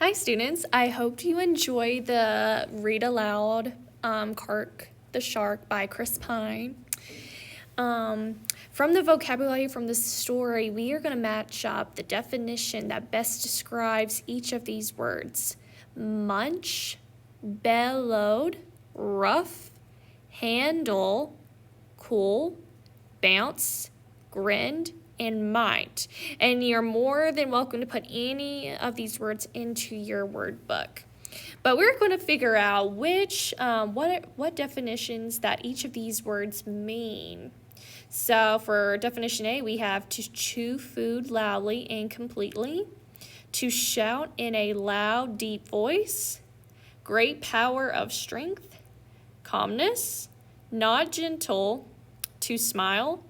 Hi students, I hope you enjoy the read aloud Kark the Shark by Chris Pine. From the vocabulary from the story, we are going to match up the definition that best describes each of these words. Munch, bellowed, rough, handle, cool, bounce, grinned, and might. And you're more than welcome to put any of these words into your word book. But we're going to figure out what definitions that each of these words mean. So for definition A, we have to chew food loudly and completely, to shout in a loud, deep voice, great power of strength, calmness, not gentle, to smile,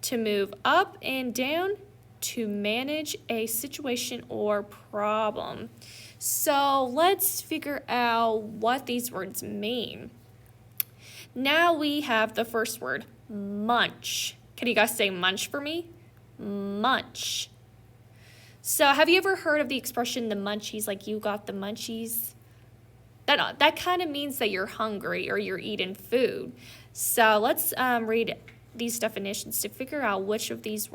to move up and down, to manage a situation or problem. So let's figure out what these words mean. Now we have the first word, munch. Can you guys say munch for me? Munch. So have you ever heard of the expression the munchies, like you got the munchies? That kind of means that you're hungry or you're eating food. So let's read these definitions to figure out which of these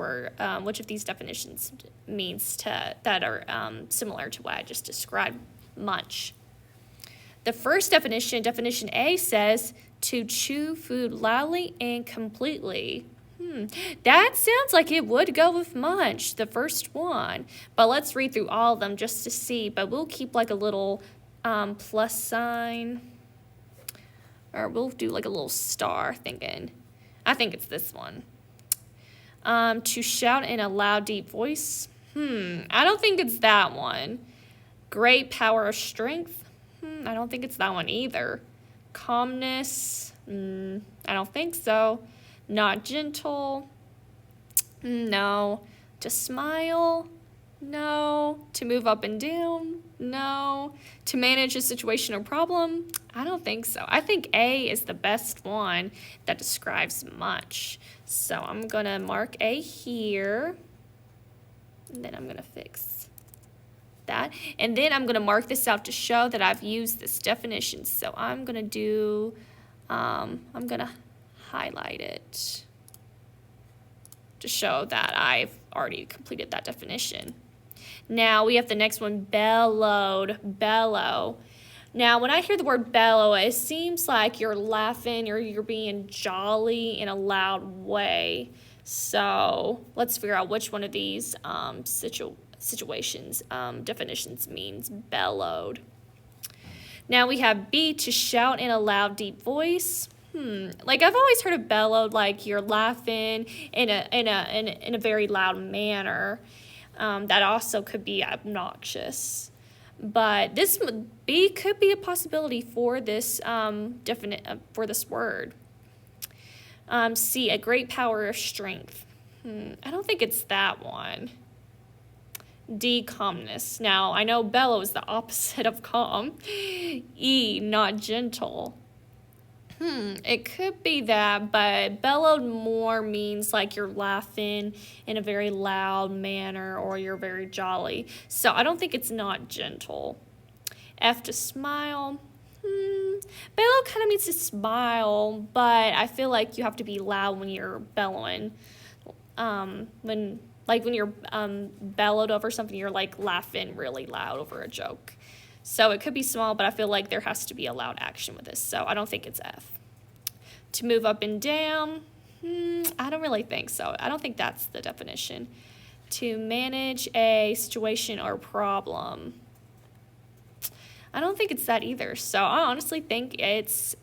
definitions means that are similar to what I just described. Munch. The first definition A, says to chew food loudly and completely. That sounds like it would go with munch, the first one. But let's read through all of them just to see. But we'll keep like a little plus sign, or we'll do like a little star thinking. I think it's this one. To shout in a loud, deep voice. I don't think it's that one. Great power of strength. I don't think it's that one either. Calmness. I don't think so. Not gentle. No. To smile. No. To move up and down. No. To manage a situation or problem. I don't think so. I think A is the best one that describes much. So I'm going to mark A here. And then I'm going to fix that. And then I'm going to mark this out to show that I've used this definition. So I'm going to do, I'm going to highlight it to show that I've already completed that definition. Now we have the next one, bellowed, bellow. Now, when I hear the word bellow, it seems like you're laughing or you're being jolly in a loud way. So let's figure out which one of these definitions means bellowed. Now we have B, to shout in a loud, deep voice. Like I've always heard of bellowed like you're laughing in a very loud manner. That also could be obnoxious. But this B could be a possibility for this for this word. C, a great power of strength. I don't think it's that one. D, calmness. Now I know bellow is the opposite of calm. E, not gentle. It could be that, but bellowed more means like you're laughing in a very loud manner or you're very jolly. So I don't think it's not gentle. F, to smile. Bellow kind of means to smile, but I feel like you have to be loud when you're bellowing. When you're bellowed over something, you're like laughing really loud over a joke. So it could be small, but I feel like there has to be a loud action with this. So I don't think it's F. To move up and down, I don't really think so. I don't think that's the definition. To manage a situation or problem. I don't think it's that either. So I honestly think it's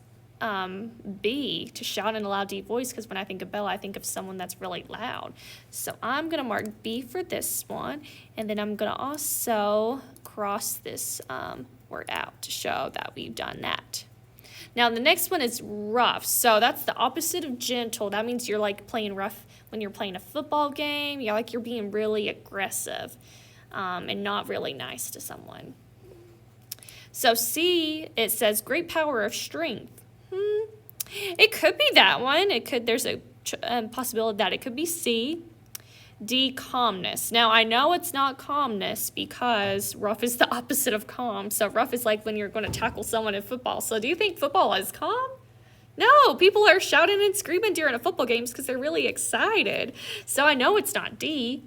B, to shout in a loud, deep voice, because when I think of bellow, I think of someone that's really loud. So I'm going to mark B for this one, and then I'm going to also cross this word out to show that we've done that. Now the next one is rough. So that's the opposite of gentle. That means you're like playing rough when you're playing a football game. You're like you're being really aggressive and not really nice to someone. So C, it says great power of strength. It could be that one. There's a possibility that it could be C. D, calmness. Now, I know it's not calmness because rough is the opposite of calm. So rough is like when you're going to tackle someone in football. So do you think football is calm? No, people are shouting and screaming during a football games because they're really excited. So I know it's not D.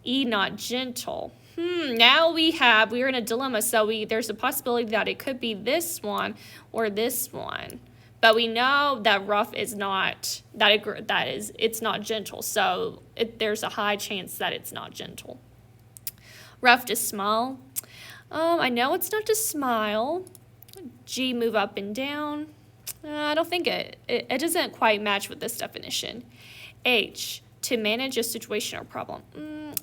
E, not gentle. Now we're in a dilemma. So there's a possibility that it could be this one or this one. But we know that rough is not, it's not gentle. So there's a high chance that it's not gentle. Rough to smile. I know it's not to smile. G, move up and down. I don't think it doesn't quite match with this definition. H, to manage a situation or problem.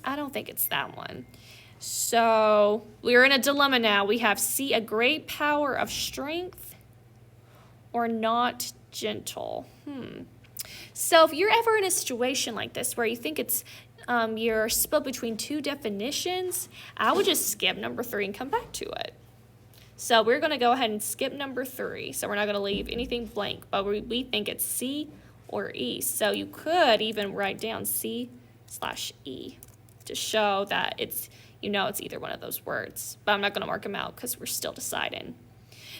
I don't think it's that one. So we're in a dilemma now. We have C, a great power of strength, or not gentle. So if you're ever in a situation like this where you think it's you're split between two definitions, I would just skip number 3 and come back to it. So we're going to go ahead and skip number 3. So we're not going to leave anything blank, but we think it's C or E. So you could even write down C/E to show that it's either one of those words. But I'm not going to mark them out because we're still deciding.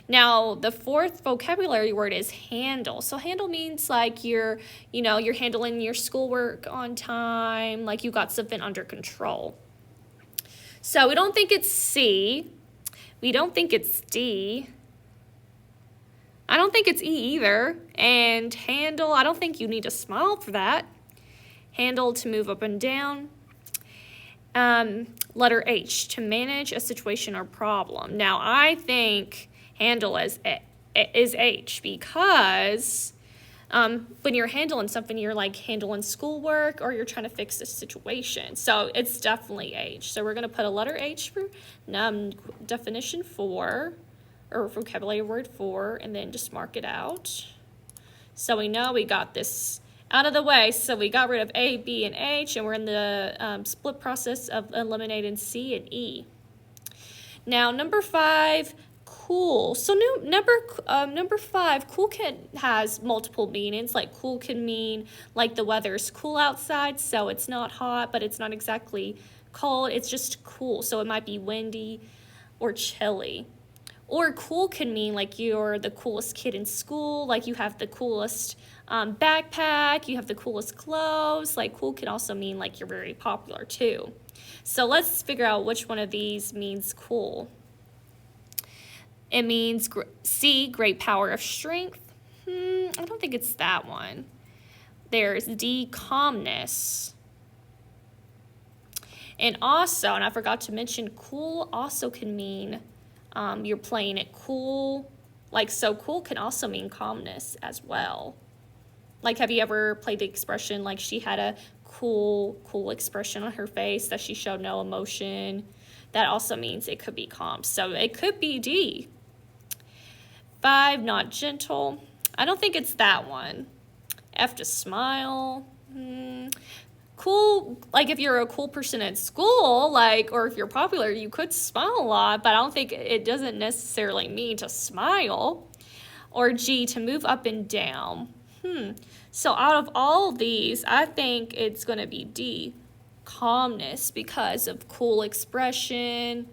Now, the 4th vocabulary word is handle. So handle means like you're handling your schoolwork on time, like you got something under control. So we don't think it's C. We don't think it's D. I don't think it's E either. And handle, I don't think you need to smile for that. Handle, to move up and down. Letter H, to manage a situation or problem. Now, I think handle is H because when you're handling something, you're like handling schoolwork or you're trying to fix a situation. So it's definitely H. So we're going to put a letter H for definition 4 or vocabulary word 4 and then just mark it out. So we know we got this out of the way. So we got rid of A, B, and H, and we're in the split process of eliminating C and E. Now, number 5, cool. So number 5, cool has multiple meanings. Like cool can mean like the weather's cool outside, so it's not hot, but it's not exactly cold. It's just cool. So it might be windy or chilly. Or cool can mean like you're the coolest kid in school, like you have the coolest backpack, you have the coolest clothes. Like cool can also mean like you're very popular too. So let's figure out which one of these means cool. It means C, great power of strength. I don't think it's that one. There's D, calmness. And also, and I forgot to mention, cool also can mean you're playing it cool. Like, so cool can also mean calmness as well. Like, have you ever played the expression, like she had a cool expression on her face, that she showed no emotion? That also means it could be calm. So it could be D. 5, not gentle. I don't think it's that one. F, to smile. Cool, like if you're a cool person at school, like, or if you're popular, you could smile a lot, but I don't think it doesn't necessarily mean to smile. Or G, to move up and down. So out of all of these, I think it's going to be D, calmness, because of cool expression.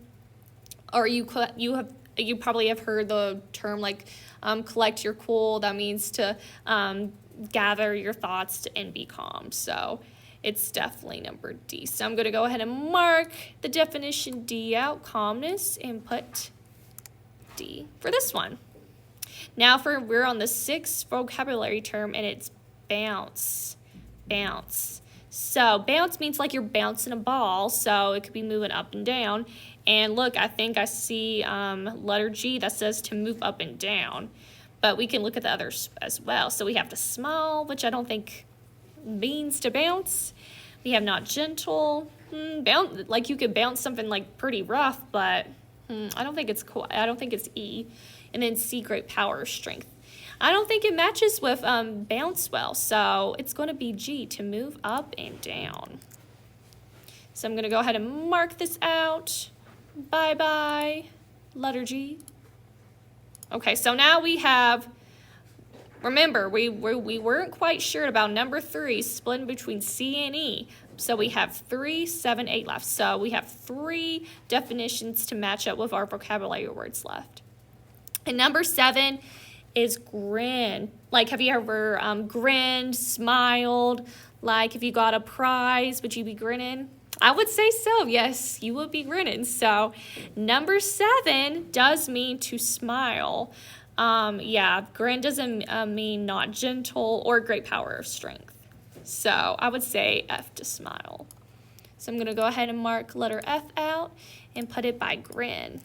Or you probably have heard the term like collect your cool. That means to gather your thoughts and be calm. So it's definitely number D. So I'm going to go ahead and mark the definition D out, calmness, and put D for this one. Now we're on the 6th vocabulary term, and it's bounce. Bounce. So bounce means like you're bouncing a ball, so it could be moving up and down. And look, I think I see letter G that says to move up and down. But we can look at the others as well. So we have to smile, which I don't think means to bounce. We have not gentle. Bounce, like you could bounce something like pretty rough, but I don't think it's cool. I don't think it's E. And then C, great power or strength. I don't think it matches with bounce well, so it's going to be G, to move up and down. So I'm going to go ahead and mark this out. Bye-bye, letter G. Okay, so now we have, remember, we weren't quite sure about number 3, splitting between C and E, So we have 3, 7, 8 left. So we have 3 definitions to match up with our vocabulary words left. And number 7 is grin. Like, have you ever grinned, smiled? Like, if you got a prize, would you be grinning? I would say so. Yes, you would be grinning. So number 7 does mean to smile. Yeah, grin doesn't mean not gentle or great power or strength. So I would say F to smile. So I'm going to go ahead and mark letter F out and put it by grin.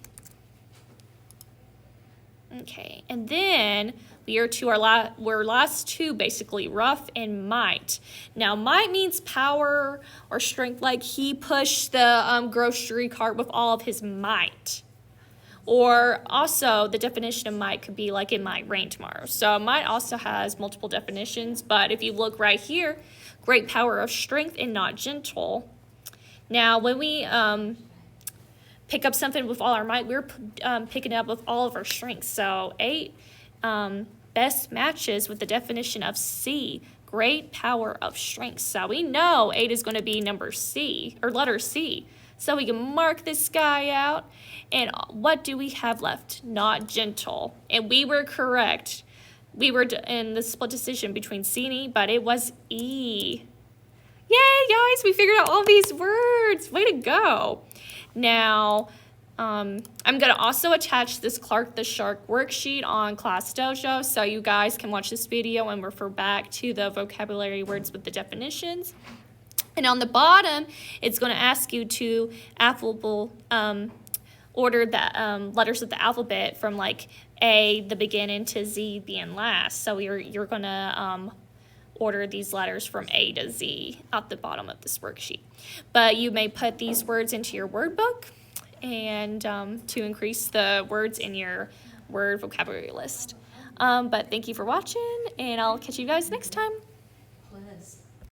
Okay, and then we are to our last 2, basically, rough and might. Now, might means power or strength, like he pushed the grocery cart with all of his might. Or also, the definition of might could be like it might rain tomorrow. So might also has multiple definitions, but if you look right here, great power of strength and not gentle. Now, when we pick up something with all our might, we're picking it up with all of our strength. So 8 best matches with the definition of C, great power of strength. So we know 8 is going to be number C, or letter C. So we can mark this guy out. And what do we have left? Not gentle. And we were correct. We were in the split decision between C and E, but it was E. Yay, guys, we figured out all these words. Way to go. Now, I'm going to also attach this Clark the Shark worksheet on Class Dojo, so you guys can watch this video and refer back to the vocabulary words with the definitions. And on the bottom, it's going to ask you to order the letters of the alphabet from like A, the beginning, to Z, the end last. So you're going to order these letters from A to Z at the bottom of this worksheet. But you may put these words into your word book and to increase the words in your word vocabulary list. But thank you for watching, and I'll catch you guys next time.